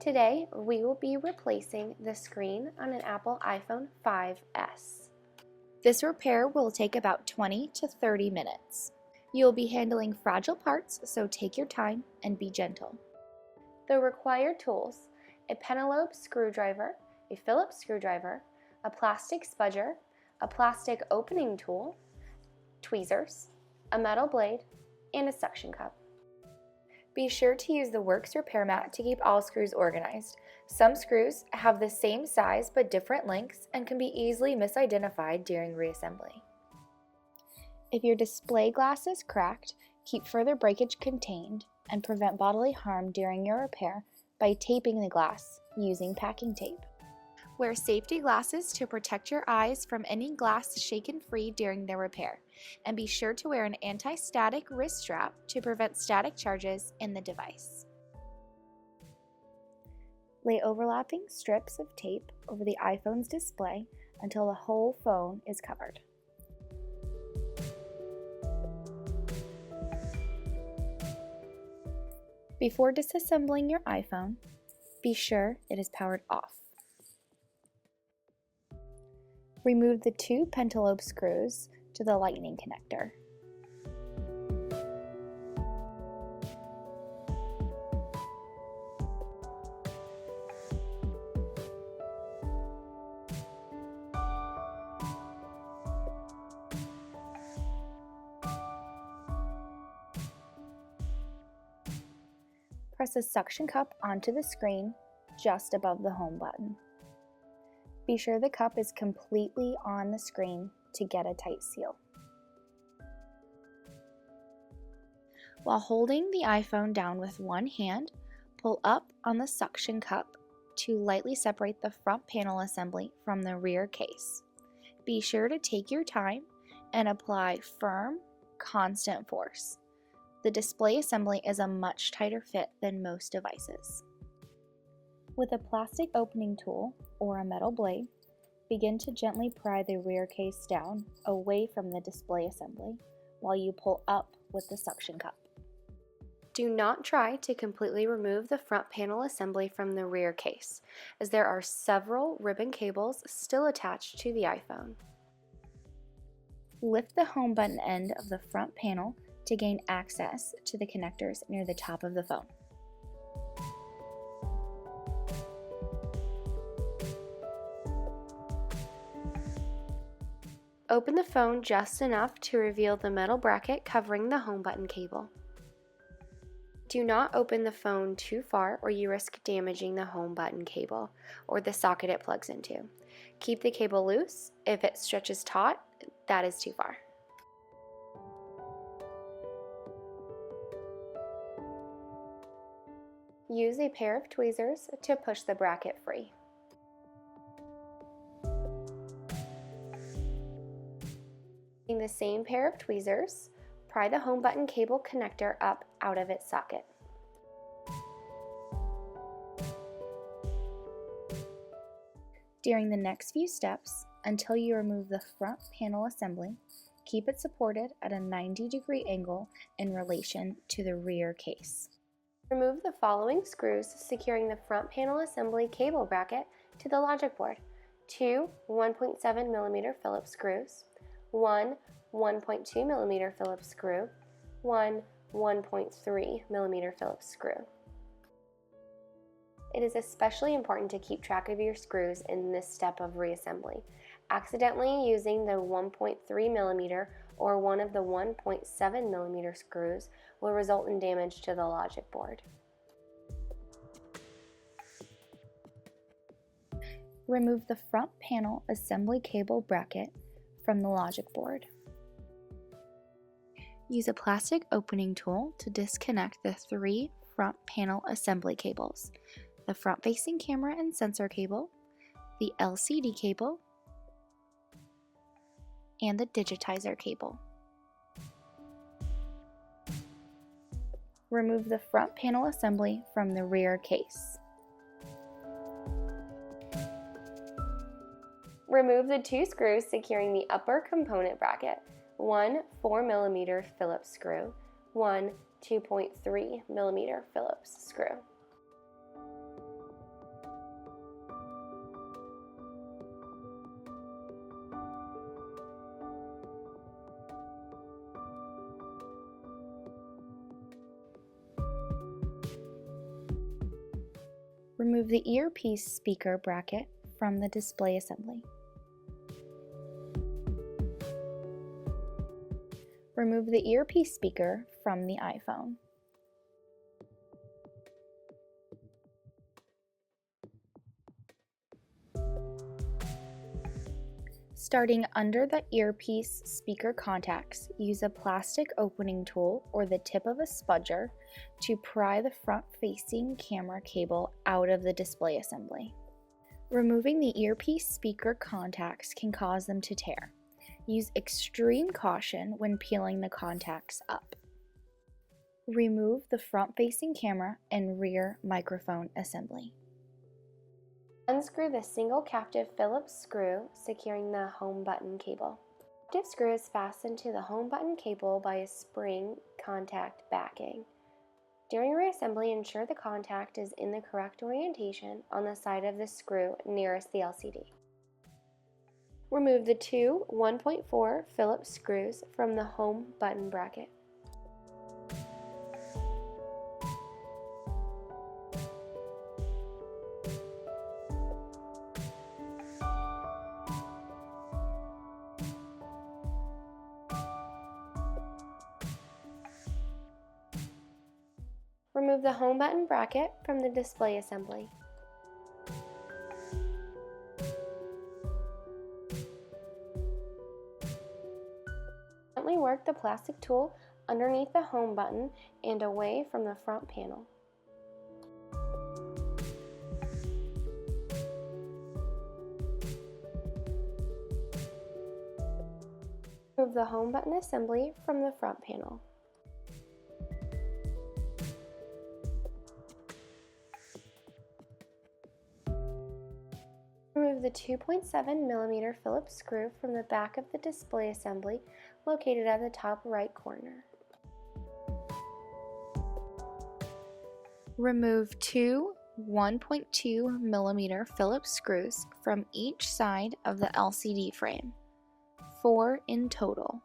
Today, we will be replacing the screen on an Apple iPhone 5S. This repair will take about 20 to 30 minutes. You'll be handling fragile parts, so take your time and be gentle. The required tools: a pentalobe screwdriver, a phillips screwdriver, a plastic spudger, a plastic opening tool, tweezers, a metal blade, and a suction cup. Be sure to use the Werx repair mat to keep all screws organized. Some screws have the same size but different lengths and can be easily misidentified during reassembly. If your display glass is cracked, keep further breakage contained and prevent bodily harm during your repair by taping the glass using packing tape. Wear safety glasses to protect your eyes from any glass shaken free during the repair, and be sure to wear an anti-static wrist strap to prevent static charges in the device. Lay overlapping strips of tape over the iPhone's display until the whole phone is covered. Before disassembling your iPhone, be sure it is powered off. Remove the two pentalobe screws to the lightning connector. Press a suction cup onto the screen just above the home button. Be sure the cup is completely on the screen to get a tight seal. While holding the iPhone down with one hand, pull up on the suction cup to lightly separate the front panel assembly from the rear case. Be sure to take your time and apply firm, constant force. The display assembly is a much tighter fit than most devices. With a plastic opening tool or a metal blade, begin to gently pry the rear case down away from the display assembly while you pull up with the suction cup. Do not try to completely remove the front panel assembly from the rear case, as there are several ribbon cables still attached to the iPhone. Lift the home button end of the front panel to gain access to the connectors near the top of the phone. Open the phone just enough to reveal the metal bracket covering the home button cable. Do not open the phone too far or you risk damaging the home button cable or the socket it plugs into. Keep the cable loose. If it stretches taut, that is too far. Use a pair of tweezers to push the bracket free. Using the same pair of tweezers, pry the home button cable connector up out of its socket. During the next few steps, until you remove the front panel assembly, keep it supported at a 90-degree angle in relation to the rear case. Remove the following screws securing the front panel assembly cable bracket to the logic board: two 1.7mm Phillips screws, one 1.2mm Phillips screw, one 1.3mm Phillips screw. It is especially important to keep track of your screws in this step of reassembly. Accidentally using the 1.3mm or one of the 1.7mm screws will result in damage to the logic board. Remove the front panel assembly cable bracket from the logic board. Use a plastic opening tool to disconnect the three front panel assembly cables: the front-facing camera and sensor cable, the LCD cable, and the digitizer cable. Remove the front panel assembly from the rear case. Remove the two screws securing the upper component bracket: one 4mm Phillips screw, one 2.3mm Phillips screw. Remove the earpiece speaker bracket from the display assembly. Remove the earpiece speaker from the iPhone. Starting under the earpiece speaker contacts, use a plastic opening tool or the tip of a spudger to pry the front-facing camera cable out of the display assembly. Removing the earpiece speaker contacts can cause them to tear. Use extreme caution when peeling the contacts up. Remove the front-facing camera and rear microphone assembly. Unscrew the single captive Phillips screw securing the home button cable. The captive screw is fastened to the home button cable by a spring contact backing. During reassembly, ensure the contact is in the correct orientation on the side of the screw nearest the LCD. Remove the two 1.4 Phillips screws from the home button bracket. Remove the home button bracket from the display assembly. Gently work the plastic tool underneath the home button and away from the front panel. Remove the home button assembly from the front panel. Remove the 2.7mm Phillips screw from the back of the display assembly located at the top right corner. Remove two 1.2mm Phillips screws from each side of the LCD frame, 4 in total.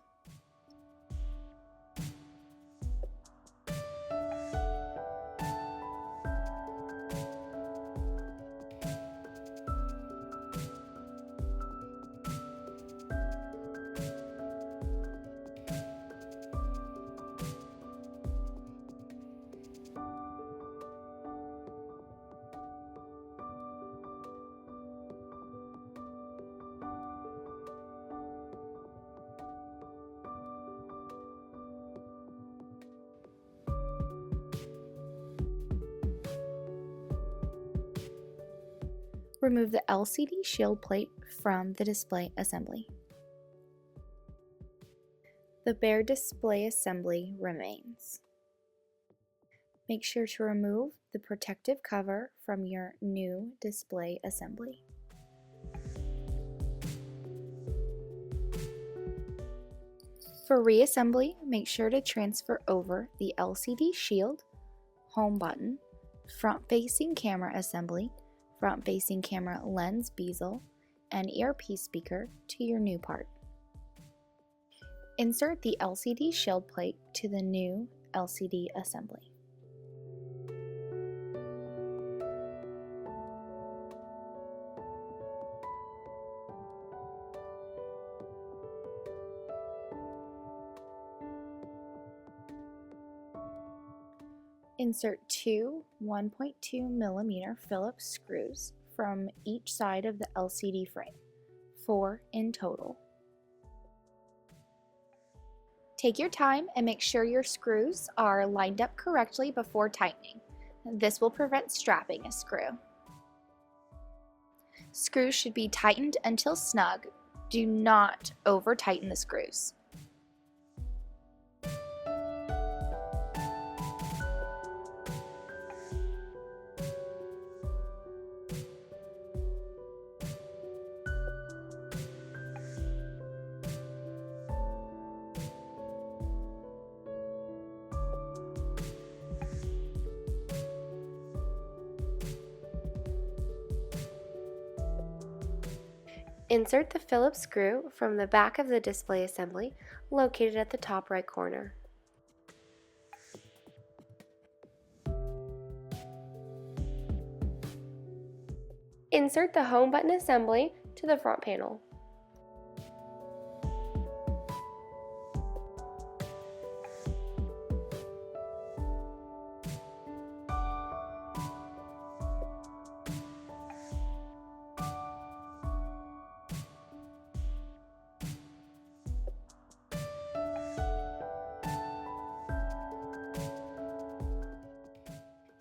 Remove the LCD shield plate from the display assembly. The bare display assembly remains. Make sure to remove the protective cover from your new display assembly. For reassembly, make sure to transfer over the LCD shield, home button, front-facing camera assembly, front-facing camera lens bezel, and earpiece speaker to your new part. Insert the LCD shield plate to the new LCD assembly. Insert two 1.2mm Phillips screws from each side of the LCD frame, 4 in total. Take your time and make sure your screws are lined up correctly before tightening. This will prevent strapping a screw. Screws should be tightened until snug. Do not over-tighten the screws. Insert the Phillips screw from the back of the display assembly located at the top right corner. Insert the home button assembly to the front panel.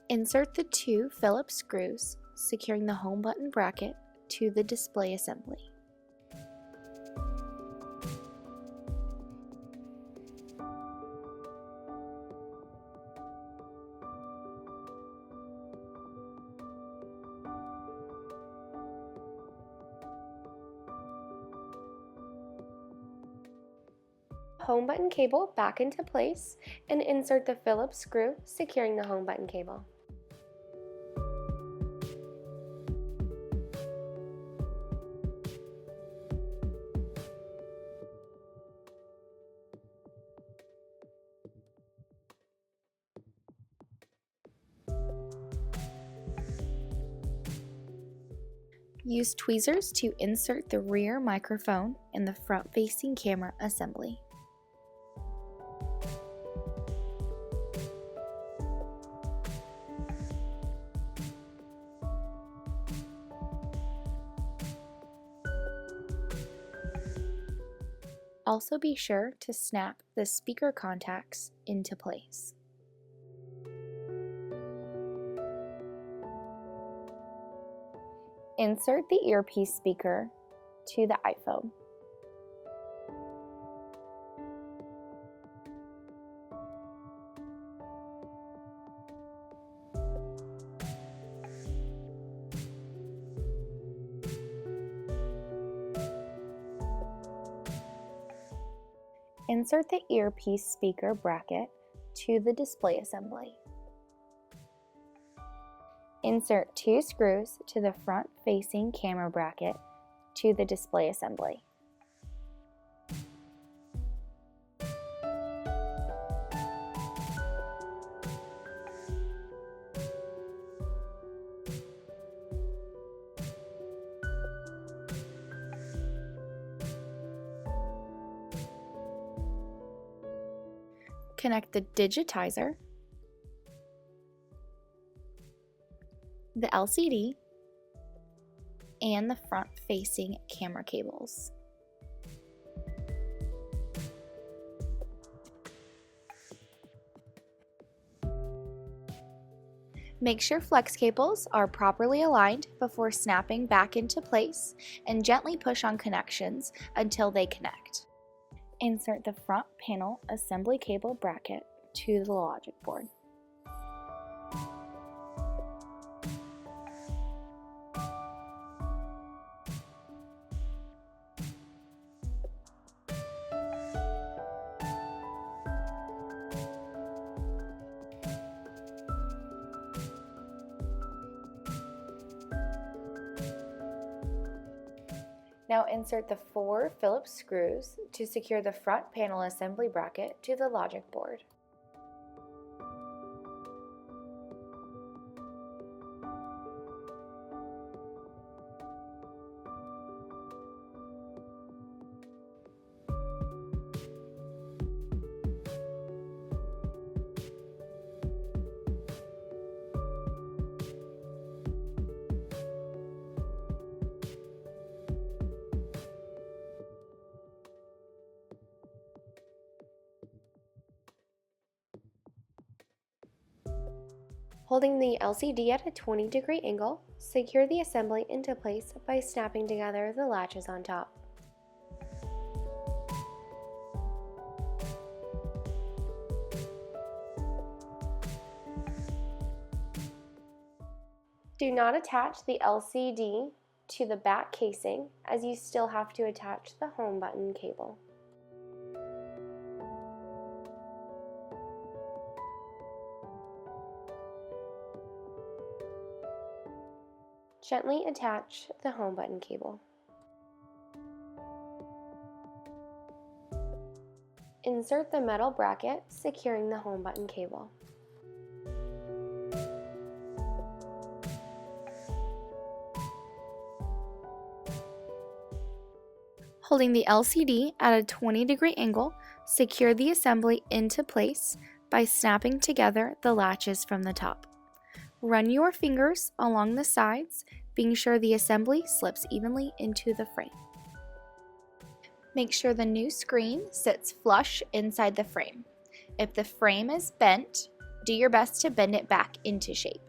Insert the 2 Phillips screws, securing the home button bracket to the display assembly. Home button cable back into place and insert the Phillips screw securing the home button cable. Use tweezers to insert the rear microphone in the front-facing camera assembly. Also be sure to snap the speaker contacts into place. Insert the earpiece speaker to the iPhone. Insert the earpiece speaker bracket to the display assembly. Insert 2 screws to the front-facing camera bracket to the display assembly. Connect the digitizer, the LCD, and the front-facing camera cables. Make sure flex cables are properly aligned before snapping back into place, and gently push on connections until they connect. Insert the front panel assembly cable bracket to the logic board. Now insert the 4 Phillips screws to secure the front panel assembly bracket to the logic board. Holding the LCD at a 20-degree angle, secure the assembly into place by snapping together the latches on top. Do not attach the LCD to the back casing, as you still have to attach the home button cable. Gently attach the home button cable. Insert the metal bracket securing the home button cable. Holding the LCD at a 20-degree angle, secure the assembly into place by snapping together the latches from the top. Run your fingers along the sides, being sure the assembly slips evenly into the frame. Make sure the new screen sits flush inside the frame. If the frame is bent, do your best to bend it back into shape.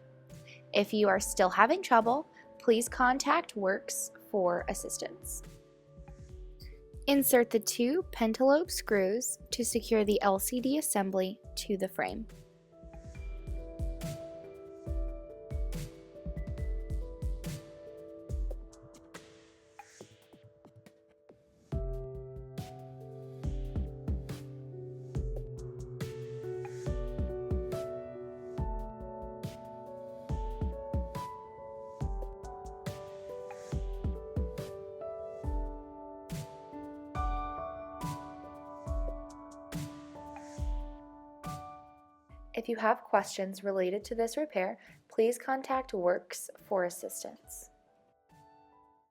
If you are still having trouble, please contact Werx for assistance. Insert the 2 pentalobe screws to secure the LCD assembly to the frame. If you have questions related to this repair, please contact Werx for assistance.